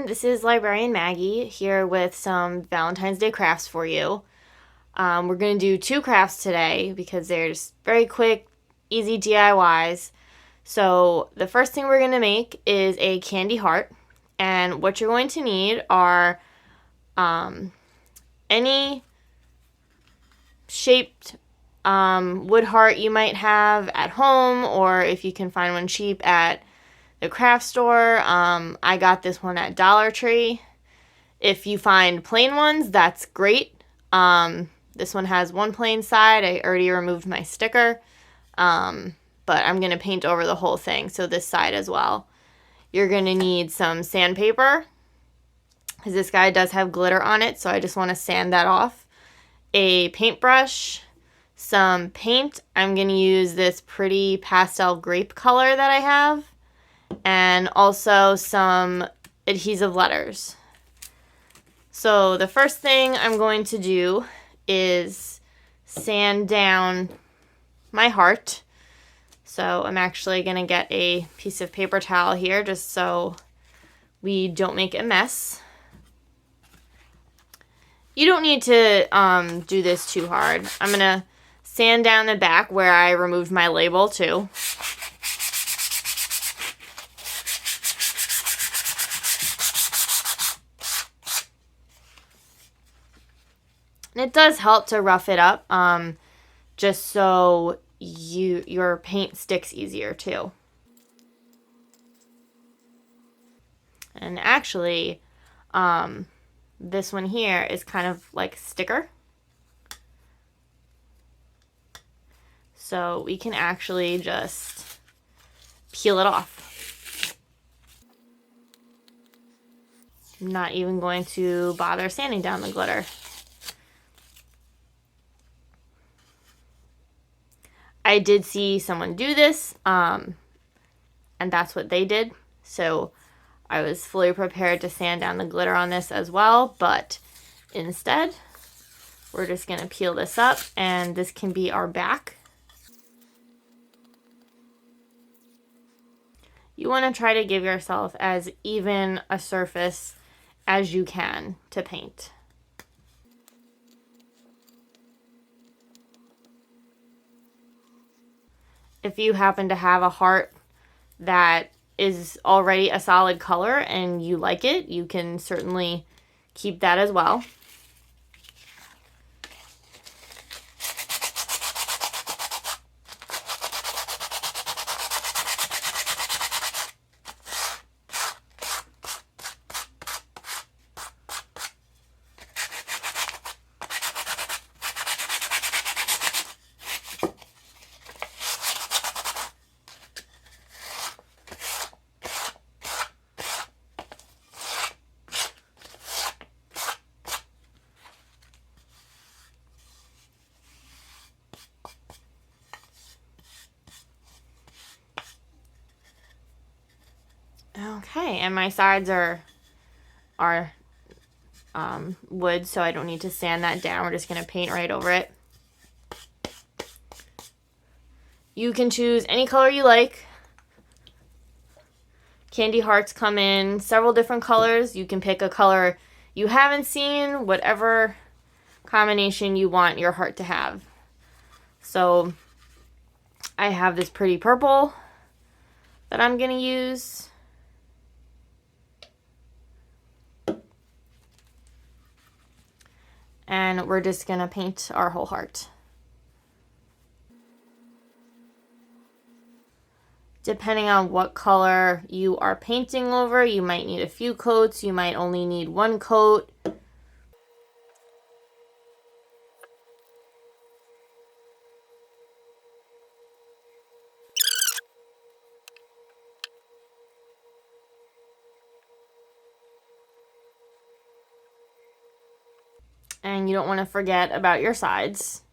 this is Librarian Maggie here with some Valentine's Day crafts for you. We're going to do 2 crafts today because they're just very quick, easy DIYs. So the first thing we're going to make is a candy heart, and what you're going to need are any shaped wood heart you might have at home, or if you can find one cheap at the craft store. I got this one at Dollar Tree. If you find plain ones, that's great. This one has one plain side. I already removed my sticker, but I'm going to paint over the whole thing, so this side as well. You're going to need some sandpaper, because this guy does have glitter on it, so I just want to sand that off. A paintbrush, some paint. I'm going to use this pretty pastel grape color that I have, and also some adhesive letters. So the first thing I'm going to do is sand down my heart. So I'm actually going to get a piece of paper towel here just so we don't make a mess. You don't need to do this too hard. I'm going to sand down the back where I removed my label too. And it does help to rough it up, just so your paint sticks easier too. And actually, this one here is kind of like a sticker. So we can actually just peel it off. I'm not even going to bother sanding down the glitter. I did see someone do this, and that's what they did. So I was fully prepared to sand down the glitter on this as well, but instead, we're just going to peel this up, and this can be our back. You want to try to give yourself as even a surface as you can to paint. If you happen to have a heart that is already a solid color and you like it, you can certainly keep that as well. Okay, and my sides are wood, so I don't need to sand that down. We're just going to paint right over it. You can choose any color you like. Candy hearts come in several different colors. You can pick a color you haven't seen, whatever combination you want your heart to have. So I have this pretty purple that I'm going to use. And we're just going to paint our whole heart. Depending on what color you are painting over, you might need a few coats, you might only need 1 coat. And you don't want to forget about your sides.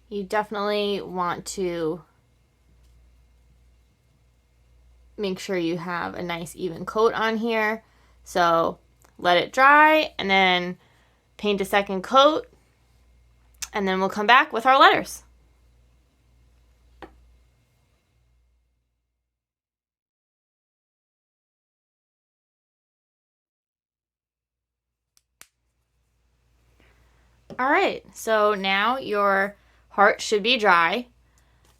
You definitely want to make sure you have a nice even coat on here. So let it dry, and then paint a second coat, and then we'll come back with our letters. All right, so now your heart should be dry,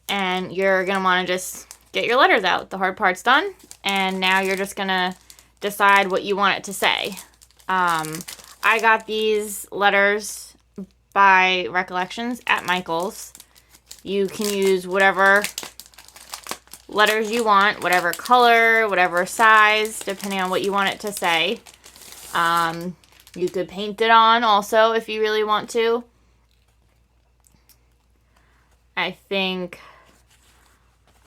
and you're gonna want to just get your letters out. The hard part's done, and now you're just gonna decide what you want it to say. I got these letters by Recollections at Michael's. You can use whatever letters you want, whatever color, whatever size, depending on what you want it to say. You could paint it on also if you really want to. I think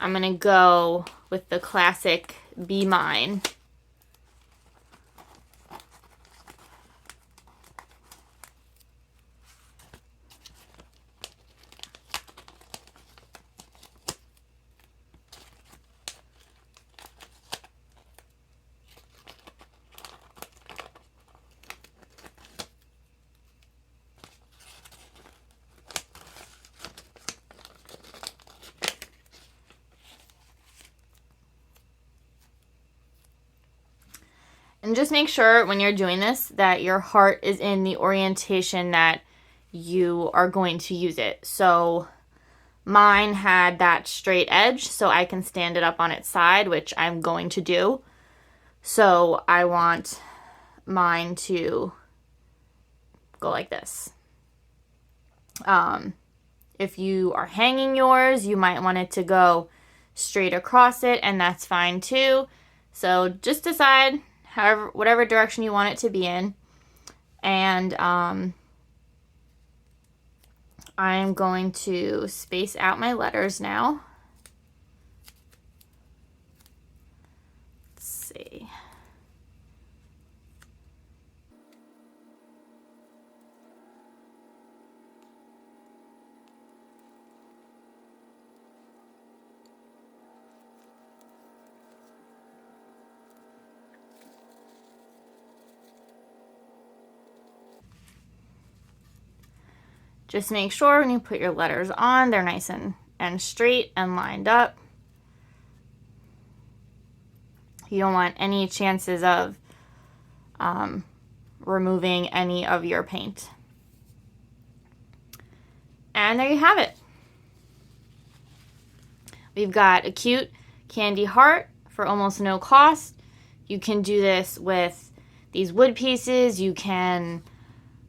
I'm going to go with the classic Be Mine. And just make sure when you're doing this that your heart is in the orientation that you are going to use it. So mine had that straight edge, so I can stand it up on its side, which I'm going to do. So I want mine to go like this. If you are hanging yours, you might want it to go straight across it, and that's fine too. So just decide whatever direction you want it to be in. And I'm going to space out my letters now. Let's see. Just make sure when you put your letters on, they're nice and straight and lined up. You don't want any chances of removing any of your paint. And there you have it. We've got a cute candy heart for almost no cost. You can do this with these wood pieces. You can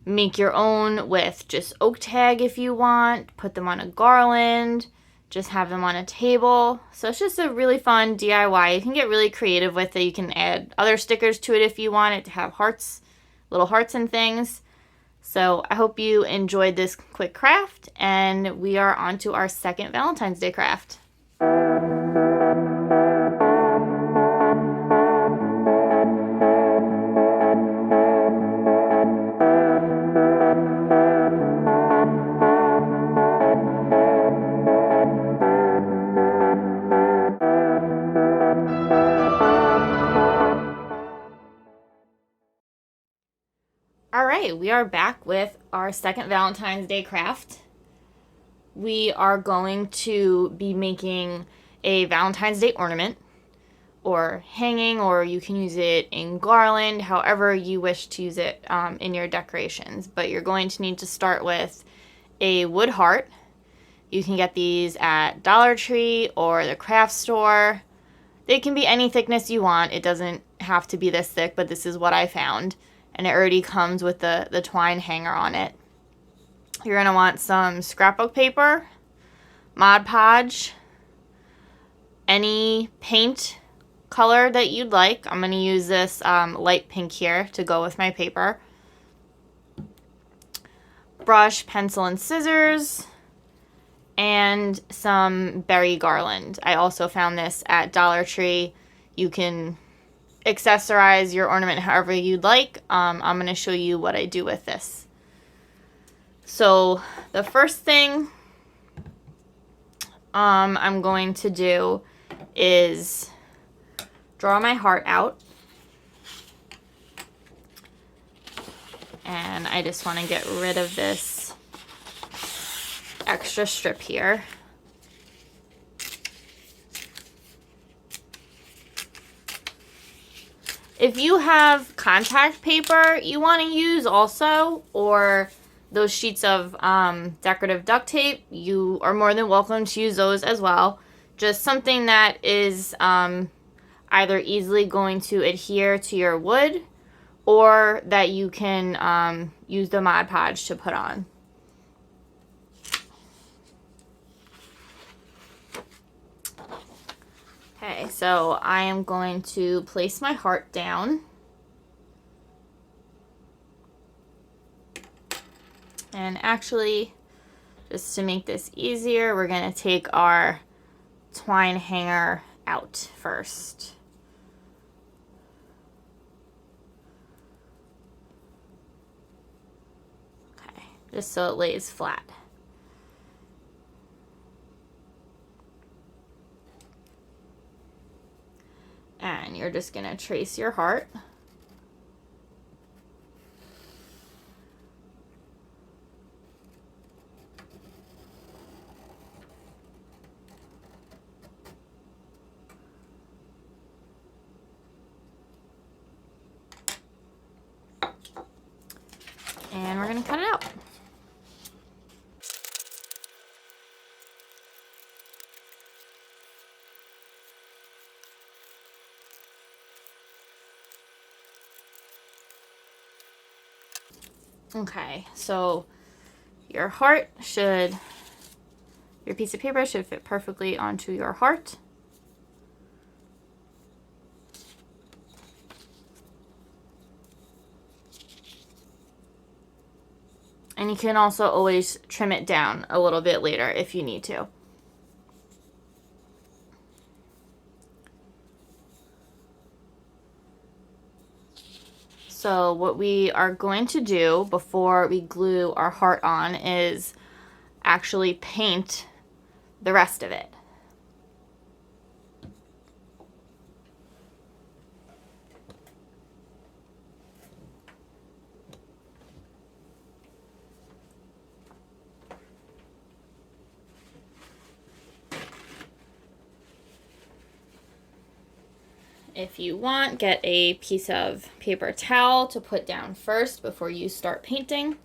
make your own with just oak tag if you want. Put them on a garland. Just have them on a table. So it's just a really fun DIY. You can get really creative with it. You can add other stickers to it if you want it to have hearts, little hearts and things. So I hope you enjoyed this quick craft, and we are on to our second Valentine's Day craft. Alright, we are back with our second Valentine's Day craft. We are going to be making a Valentine's Day ornament, or hanging, or you can use it in garland, however you wish to use it in your decorations. But you're going to need to start with a wood heart. You can get these at Dollar Tree or the craft store. They can be any thickness you want. It doesn't have to be this thick, but this is what I found. And it already comes with the twine hanger on it. You're going to want some scrapbook paper, Mod Podge, any paint color that you'd like. I'm going to use this light pink here to go with my paper. Brush, pencil, and scissors, and some berry garland. I also found this at Dollar Tree. You can accessorize your ornament however you'd like. I'm going to show you what I do with this. So the first thing I'm going to do is draw my heart out. And I just want to get rid of this extra strip here. If you have contact paper you want to use also, or those sheets of decorative duct tape, you are more than welcome to use those as well. Just something that is either easily going to adhere to your wood, or that you can use the Mod Podge to put on. Okay, so I am going to place my heart down. And actually, just to make this easier, we're going to take our twine hanger out first. Okay, just so it lays flat. And you're just going to trace your heart. And we're going to cut it out. Okay, so your piece of paper should fit perfectly onto your heart. And you can also always trim it down a little bit later if you need to. So what we are going to do before we glue our heart on is actually paint the rest of it. If you want, get a piece of paper towel to put down first before you start painting.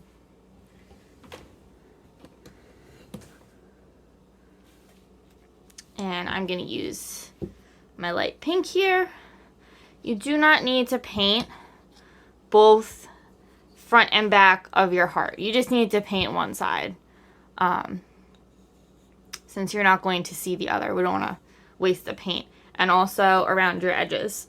And I'm going to use my light pink here. You do not need to paint both front and back of your heart. You just need to paint one side. Since you're not going to see the other, we don't want to waste the paint. And also around your edges.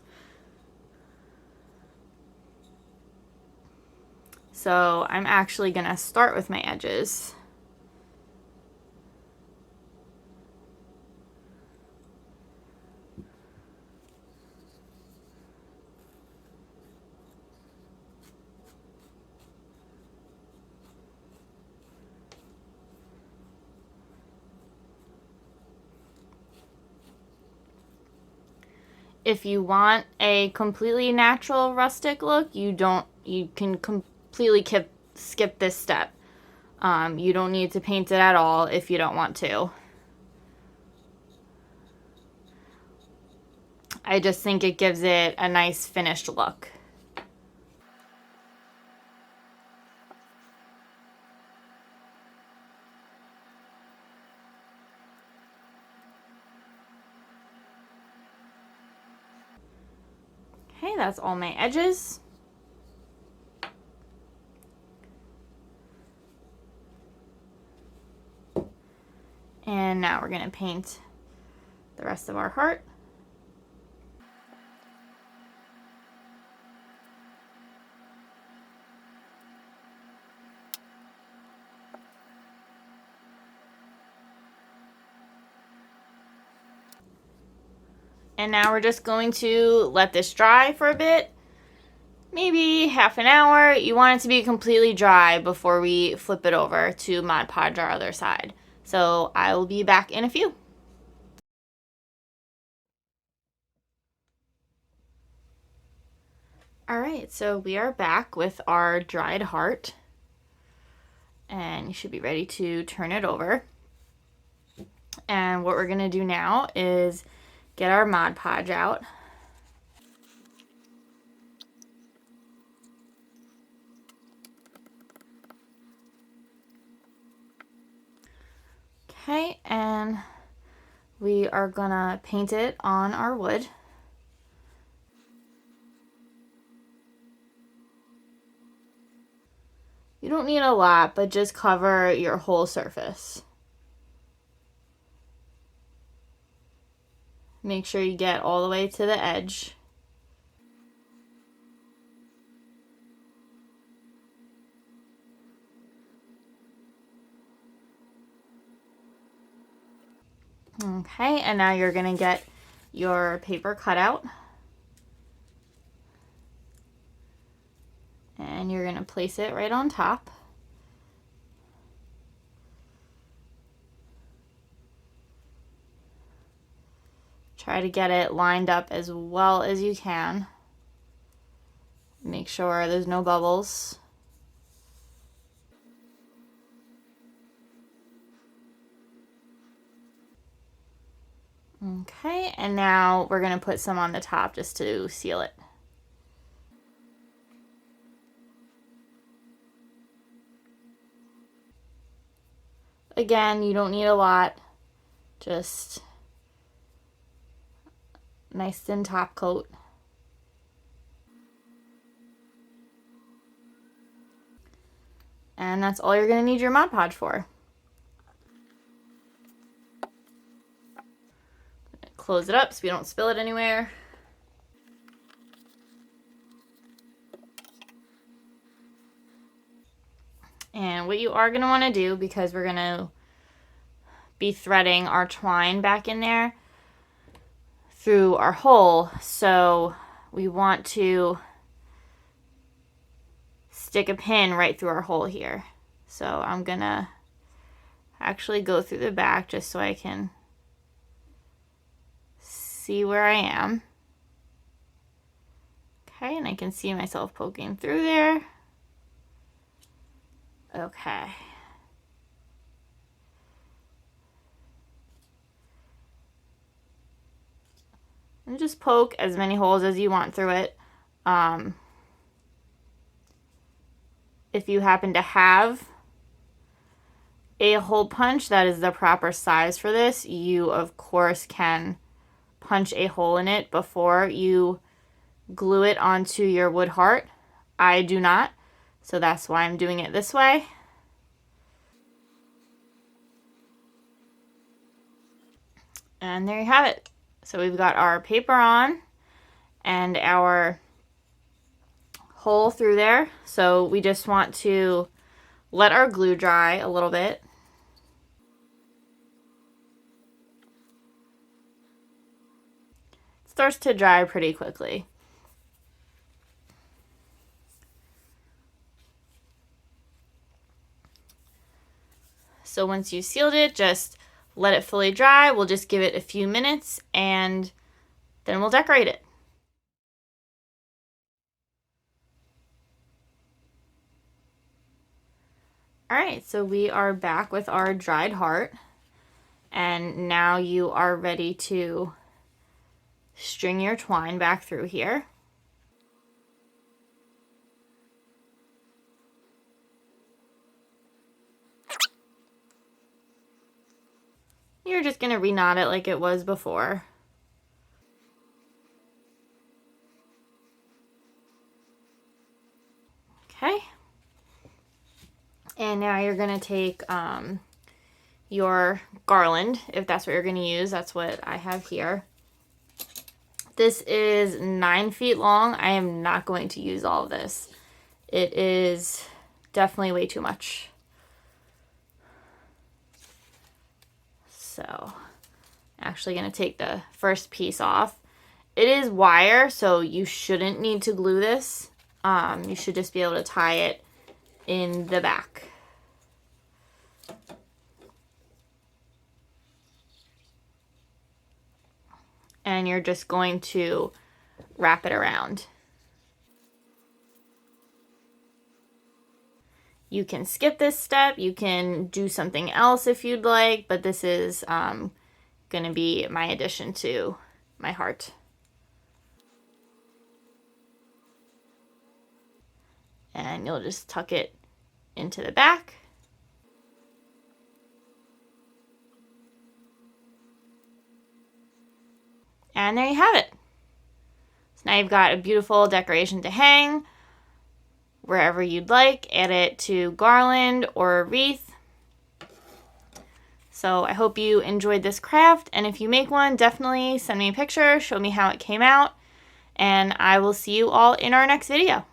So I'm actually going to start with my edges. If you want a completely natural rustic look, you can completely skip this step. You don't need to paint it at all if you don't want to. I just think it gives it a nice finished look. Okay, that's all my edges. And now we're going to paint the rest of our heart. And now we're just going to let this dry for a bit, maybe half an hour. You want it to be completely dry before we flip it over to Mod Podge our other side. So I will be back in a few. All right, so we are back with our dried heart, and you should be ready to turn it over. And what we're gonna do now is get our Mod Podge out. Okay, and we are gonna paint it on our wood. You don't need a lot, but just cover your whole surface. Make sure you get all the way to the edge. Okay, and now you're gonna get your paper cutout. And you're gonna place it right on top. Try to get it lined up as well as you can. Make sure there's no bubbles. Okay, and now we're gonna put some on the top just to seal it. Again, you don't need a lot, just nice thin top coat. And that's all you're gonna need your Mod Podge for. Close it up so we don't spill it anywhere. And what you are going to want to do, because we're going to be threading our twine back in there through our hole, so we want to stick a pin right through our hole here. So I'm going to actually go through the back just so I can see where I am. Okay, and I can see myself poking through there. Okay. And just poke as many holes as you want through it. If you happen to have a hole punch that is the proper size for this, you of course can punch a hole in it before you glue it onto your wood heart. I do not, so that's why I'm doing it this way. And there you have it. So we've got our paper on and our hole through there. So we just want to let our glue dry a little bit. It starts to dry pretty quickly. So once you sealed it, just let it fully dry. We'll just give it a few minutes and then we'll decorate it. All right, so we are back with our dried heart, and now you are ready to string your twine back through here. You're just going to reknot it like it was before. Okay. And now you're going to take your garland, if that's what you're going to use. That's what I have here. This is 9 feet long. I am not going to use all of this. It is definitely way too much. So, actually going to take the first piece off. It is wire, so you shouldn't need to glue this. You should just be able to tie it in the back. And you're just going to wrap it around. You can skip this step. You can do something else if you'd like, but this is going to be my addition to my heart. And you'll just tuck it into the back. And there you have it. So now you've got a beautiful decoration to hang wherever you'd like. Add it to garland or a wreath. So I hope you enjoyed this craft, and if you make one, definitely send me a picture, show me how it came out, and I will see you all in our next video.